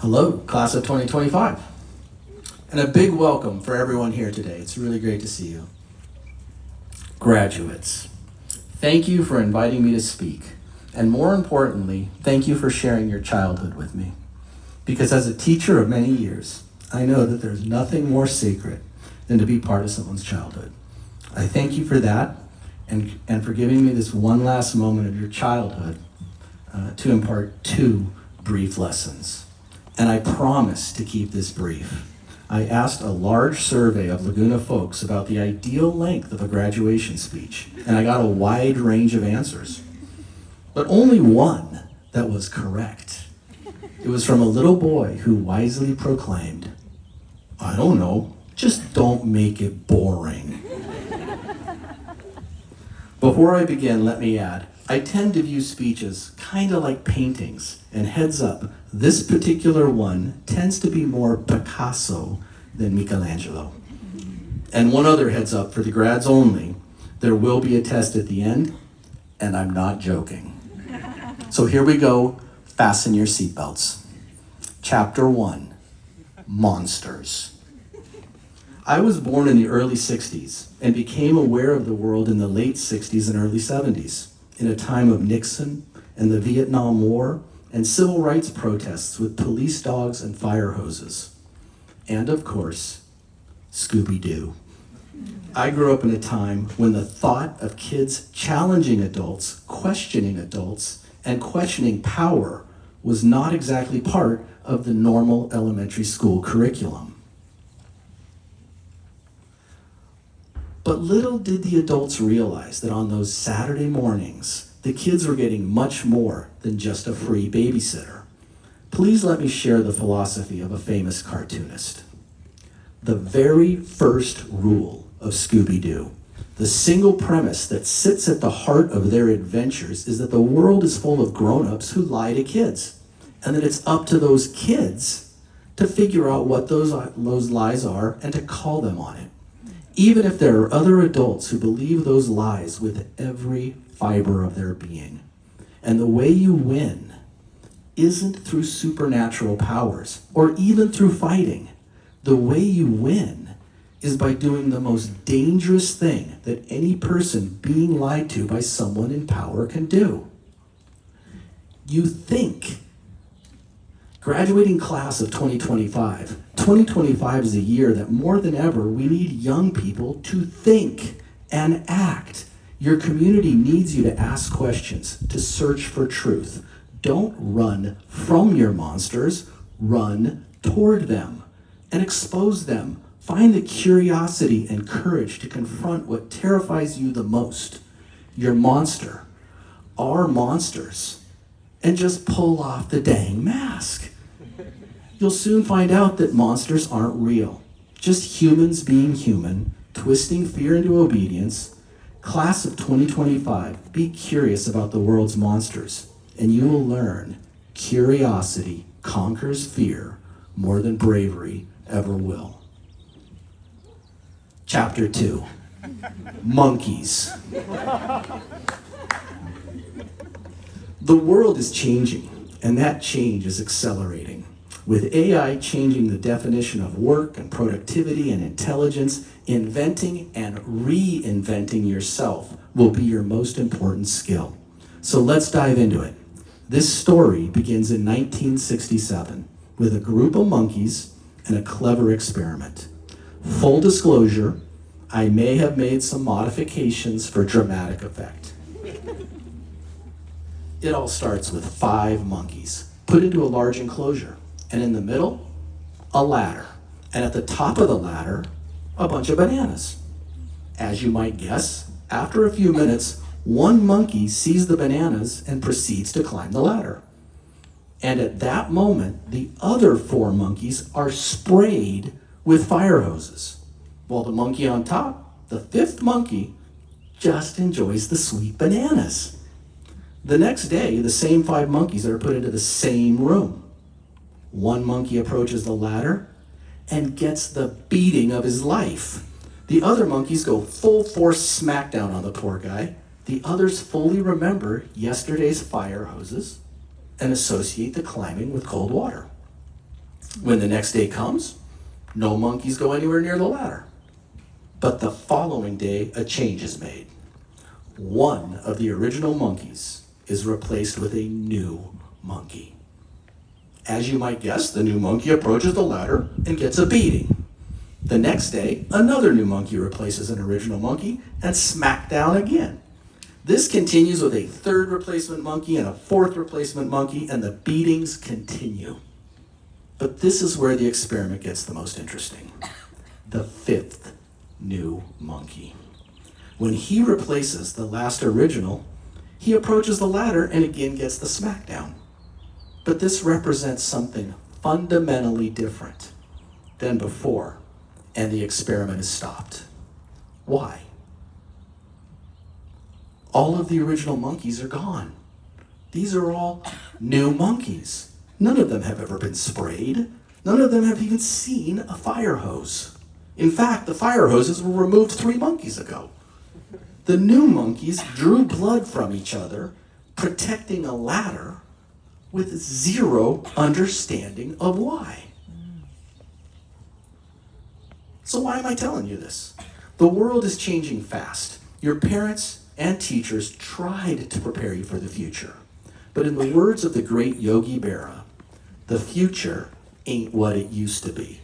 Hello, class of 2025. And a big welcome for everyone here today. It's really great to see you. Graduates, thank you for inviting me to speak. And more importantly, thank you for sharing your childhood with me. Because as a teacher of many years, I know that there's nothing more sacred than to be part of someone's childhood. I thank you for that and for giving me this one last moment of your childhood to impart two brief lessons. And I promise to keep this brief. I asked a large survey of Laguna folks about the ideal length of a graduation speech, and I got a wide range of answers. But only one that was correct. It was from a little boy who wisely proclaimed, "I don't know, just don't make it boring." Before I begin, let me add, I tend to view speeches kind of like paintings, and heads up, this particular one tends to be more Picasso than Michelangelo. And one other heads up for the grads only, there will be a test at the end, and I'm not joking. So here we go, fasten your seatbelts. Chapter 1, Monsters. I was born in the early 60s and became aware of the world in the late 60s and early 70s, in a time of Nixon and the Vietnam War and civil rights protests with police dogs and fire hoses. And of course, Scooby-Doo. I grew up in a time when the thought of kids challenging adults, questioning adults, and questioning power was not exactly part of the normal elementary school curriculum. But little did the adults realize that on those Saturday mornings, the kids were getting much more than just a free babysitter. Please let me share the philosophy of a famous cartoonist. The very first rule of Scooby-Doo, the single premise that sits at the heart of their adventures, is that the world is full of grown-ups who lie to kids, and that it's up to those kids to figure out what those lies are and to call them on it, even if there are other adults who believe those lies with every fiber of their being. And the way you win isn't through supernatural powers or even through fighting. The way you win is by doing the most dangerous thing that any person being lied to by someone in power can do. You think. Graduating class of 2025. 2025 is a year that more than ever we need young people to think and act. Your community needs you to ask questions, to search for truth. Don't run from your monsters, run toward them and expose them. Find the curiosity and courage to confront what terrifies you the most, your monster, our monsters, and just pull off the dang mask. You'll soon find out that monsters aren't real, just humans being human, twisting fear into obedience. Class of 2025, be curious about the world's monsters, and you will learn curiosity conquers fear more than bravery ever will. Chapter 2, Monkeys. The world is changing, and that change is accelerating. With AI changing the definition of work and productivity and intelligence, inventing and reinventing yourself will be your most important skill. So let's dive into it. This story begins in 1967 with a group of monkeys and a clever experiment. Full disclosure, I may have made some modifications for dramatic effect. It all starts with 5 monkeys put into a large enclosure, and in the middle, a ladder, and at the top of the ladder, a bunch of bananas. As you might guess, after a few minutes, one monkey sees the bananas and proceeds to climb the ladder. And at that moment, the other 4 monkeys are sprayed with fire hoses, while the monkey on top, the 5th monkey, just enjoys the sweet bananas. The next day, the same 5 monkeys are put into the same room. One monkey approaches the ladder and gets the beating of his life. The other monkeys go full force smackdown on the poor guy. The others fully remember yesterday's fire hoses and associate the climbing with cold water. When the next day comes, no monkeys go anywhere near the ladder. But the following day, a change is made. One of the original monkeys is replaced with a new monkey. As you might guess, the new monkey approaches the ladder and gets a beating. The next day, another new monkey replaces an original monkey and smacked down again. This continues with a third replacement monkey and a fourth replacement monkey, and the beatings continue. But this is where the experiment gets the most interesting. The fifth new monkey. When he replaces the last original, he approaches the ladder and again gets the smackdown. But this represents something fundamentally different than before, and the experiment is stopped. Why? All of the original monkeys are gone. These are all new monkeys. None of them have ever been sprayed. None of them have even seen a fire hose. In fact, the fire hoses were removed 3 monkeys ago. The new monkeys drew blood from each other, protecting a ladder with zero understanding of why. So why am I telling you this? The world is changing fast. Your parents and teachers tried to prepare you for the future. But in the words of the great Yogi Berra, the future ain't what it used to be.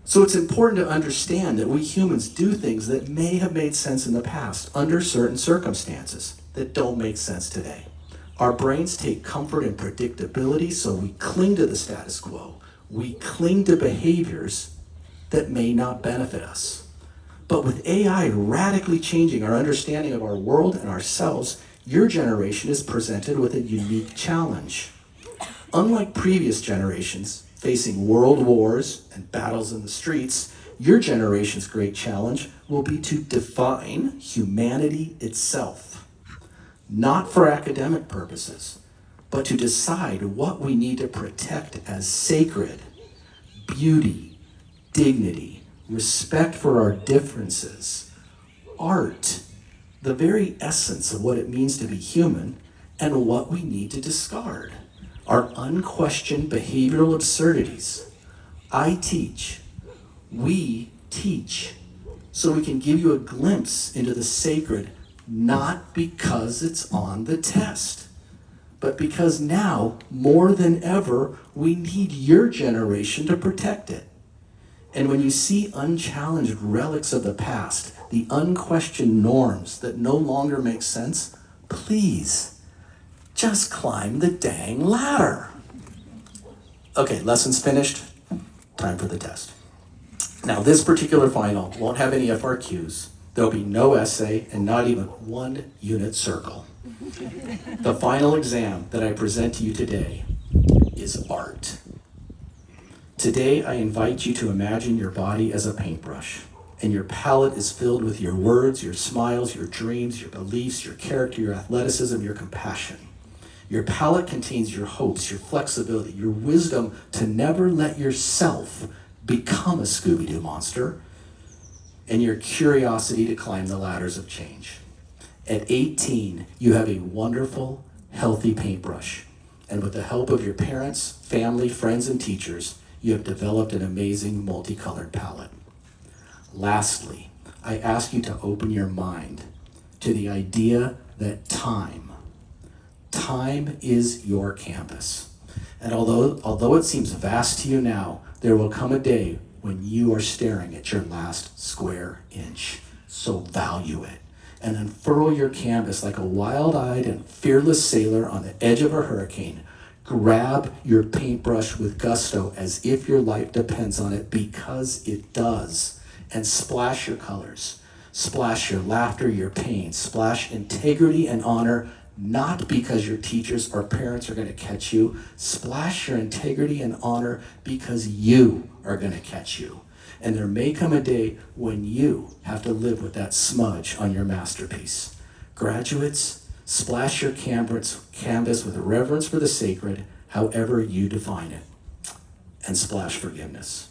So it's important to understand that we humans do things that may have made sense in the past under certain circumstances that don't make sense today. Our brains take comfort in predictability, so we cling to the status quo. We cling to behaviors that may not benefit us. But with AI radically changing our understanding of our world and ourselves, your generation is presented with a unique challenge. Unlike previous generations facing world wars and battles in the streets, your generation's great challenge will be to define humanity itself, not for academic purposes, but to decide what we need to protect as sacred: beauty, dignity, respect for our differences, art, the very essence of what it means to be human, and what we need to discard, our unquestioned behavioral absurdities. I teach, we teach, so we can give you a glimpse into the sacred, not because it's on the test, but because now, more than ever, we need your generation to protect it. And when you see unchallenged relics of the past, the unquestioned norms that no longer make sense, please, just climb the dang ladder. Okay, lessons finished. Time for the test. Now, this particular final won't have any FRQs. There'll be no essay and not even 1 unit circle. The final exam that I present to you today is art. Today, I invite you to imagine your body as a paintbrush, and your palette is filled with your words, your smiles, your dreams, your beliefs, your character, your athleticism, your compassion. Your palette contains your hopes, your flexibility, your wisdom to never let yourself become a Scooby-Doo monster, and your curiosity to climb the ladders of change. At 18, you have a wonderful, healthy paintbrush, and with the help of your parents, family, friends, and teachers, you have developed an amazing multicolored palette. Lastly, I ask you to open your mind to the idea that time is your canvas. And although it seems vast to you now, there will come a day when you are staring at your last square inch. So value it and unfurl your canvas like a wild-eyed and fearless sailor on the edge of a hurricane. Grab your paintbrush with gusto as if your life depends on it, because it does. And splash your colors. Splash your laughter, your pain. Splash integrity and honor, not because your teachers or parents are going to catch you. Splash your integrity and honor because you are going to catch you. And there may come a day when you have to live with that smudge on your masterpiece. Graduates, splash your canvas with reverence for the sacred, however you define it. And splash forgiveness.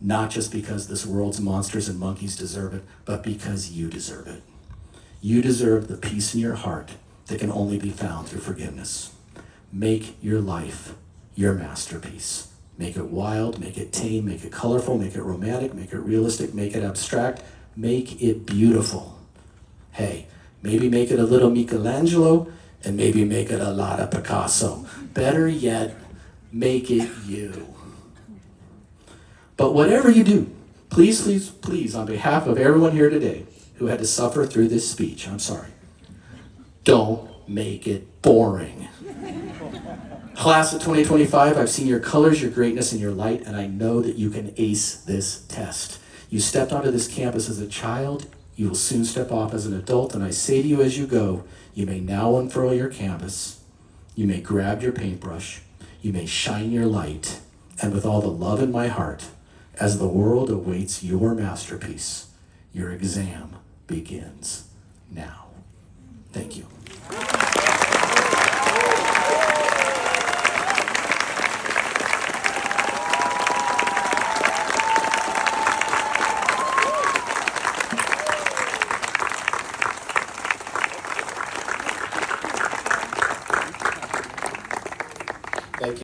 Not just because this world's monsters and monkeys deserve it, but because you deserve it. You deserve the peace in your heart that can only be found through forgiveness. Make your life your masterpiece. Make it wild, make it tame, make it colorful, make it romantic, make it realistic, make it abstract, make it beautiful. Hey, maybe make it a little Michelangelo, and maybe make it a lot of Picasso. Better yet, make it you. But whatever you do, please, please, please, on behalf of everyone here today who had to suffer through this speech, I'm sorry, don't make it boring. Class of 2025, I've seen your colors, your greatness, and your light, and I know that you can ace this test. You stepped onto this campus as a child, you will soon step off as an adult, and I say to you as you go, you may now unfurl your canvas, you may grab your paintbrush, you may shine your light, and with all the love in my heart, as the world awaits your masterpiece, your exam begins now. Thank you.